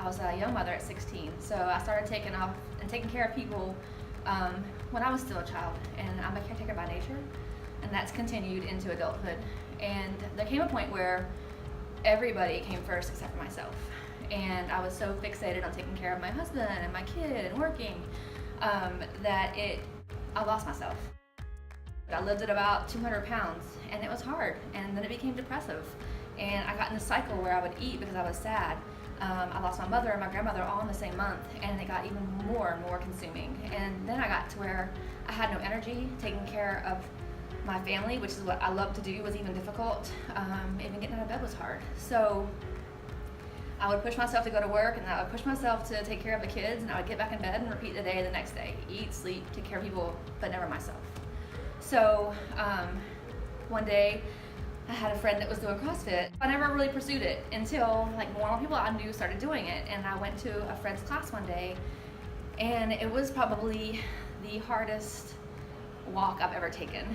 I was a young mother at 16, so I started taking off and taking care of people when I was still a child, and I'm a caretaker by nature, and that's continued into adulthood. And there came a point where everybody came first except for myself, and I was so fixated on taking care of my husband and my kid and working that I lost myself. I lived at about 200 pounds, and it was hard, and then it became depressive, and I got in a cycle where I would eat because I was sad. I lost my mother and my grandmother all in the same month, and it got even more and more consuming. And then I got to where I had no energy. Taking care of my family, which is what I love to do, was even difficult. Even getting out of bed was hard. So I would push myself to go to work, and I would push myself to take care of the kids, and I would get back in bed and repeat the day the next day. Eat, sleep, take care of people, but never myself. So one day I had a friend that was doing CrossFit. I never really pursued it until like normal people I knew started doing it. And I went to a friend's class one day, and it was probably the hardest walk I've ever taken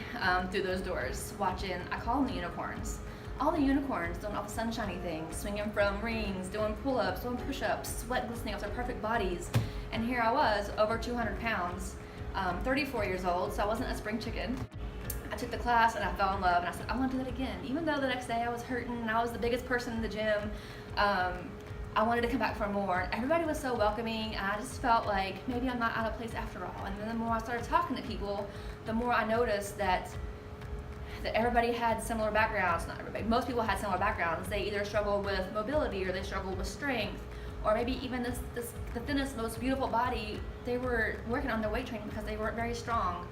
through those doors, watching, I call them the unicorns. All the unicorns doing all the sunshiny things, swinging from rings, doing pull-ups, doing push-ups, sweat glistening off their perfect bodies. And here I was, over 200 pounds, 34 years old, so I wasn't a spring chicken. I took the class and I fell in love, and I said, I want to do that again. Even though the next day I was hurting and I was the biggest person in the gym, I wanted to come back for more. Everybody was so welcoming, and I just felt like maybe I'm not out of place after all. And then the more I started talking to people, the more I noticed that everybody had similar backgrounds. Not everybody, most people had similar backgrounds. They either struggled with mobility, or they struggled with strength, or maybe even the thinnest, most beautiful body, they were working on their weight training because they weren't very strong.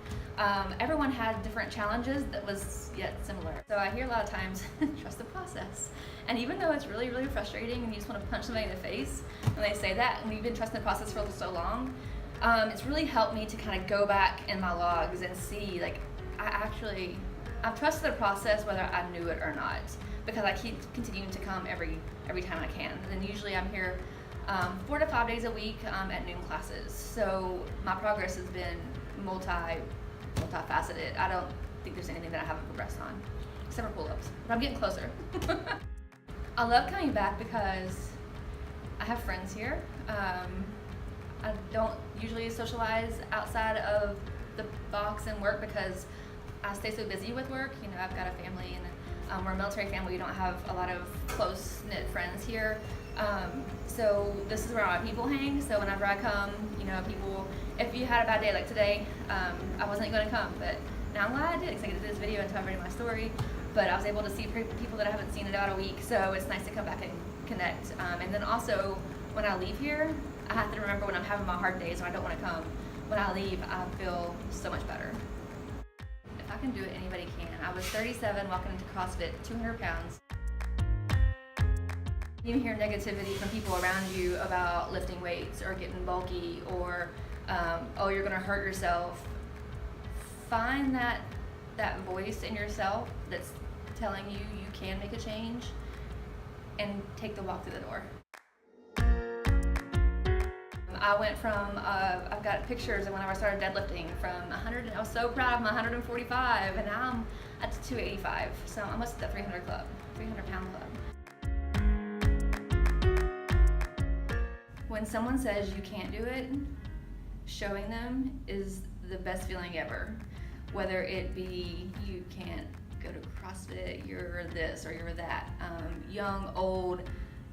Everyone had different challenges that was yet similar. So I hear a lot of times, trust the process. And even though it's really, really frustrating and you just want to punch somebody in the face when they say that, and we've been trusting the process for so long, it's really helped me to kind of go back in my logs and see, like, I've trusted the process whether I knew it or not, because I keep continuing to come every time I can. And then usually I'm here 4 to 5 days a week at noon classes. So my progress has been multifaceted. I don't think there's anything that I haven't progressed on, except for pull-ups, but I'm getting closer. I love coming back because I have friends here. I don't usually socialize outside of the box and work because I stay so busy with work. You know, I've got a family, and we're a military family. We don't have a lot of close-knit friends here. So this is where my people hang. So whenever I come, you know, people, if you had a bad day like today, I wasn't going to come, but now I'm glad I did, because I get to do this video and tell everybody my story. But I was able to see people that I haven't seen in about a week, so it's nice to come back and connect. And then also, when I leave here, I have to remember when I'm having my hard days or I don't want to come, when I leave, I feel so much better. If I can do it, anybody can. I was 37 walking into CrossFit, 200 pounds. You hear negativity from people around you about lifting weights or getting bulky, or oh, you're gonna hurt yourself. Find that voice in yourself that's telling you you can make a change, and take the walk through the door. I went from, I've got pictures of whenever I started deadlifting from 100, I was so proud of my 145, and now I'm at 285, so I'm almost at the 300 pound club. When someone says you can't do it, showing them is the best feeling ever. Whether it be you can't go to CrossFit, you're this or you're that, young, old,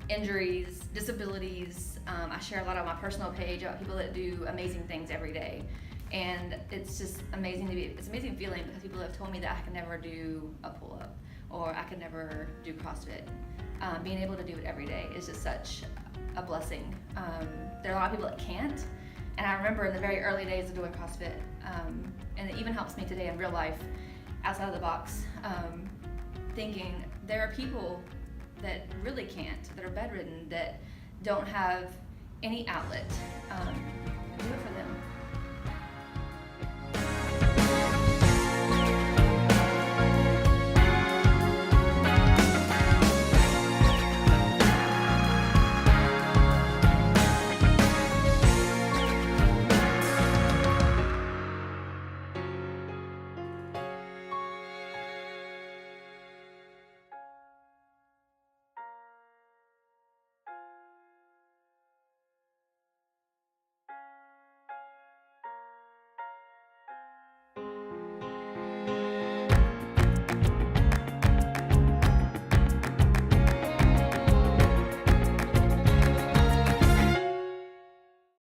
injuries, disabilities. I share a lot on my personal page about people that do amazing things every day. And it's just amazing it's an amazing feeling, because people have told me that I can never do a pull-up or I can never do CrossFit. Being able to do it every day is just such a blessing. There are a lot of people that can't, and I remember in the very early days of doing CrossFit, and it even helps me today in real life, outside of the box, thinking there are people that really can't, that are bedridden, that don't have any outlet. Do it for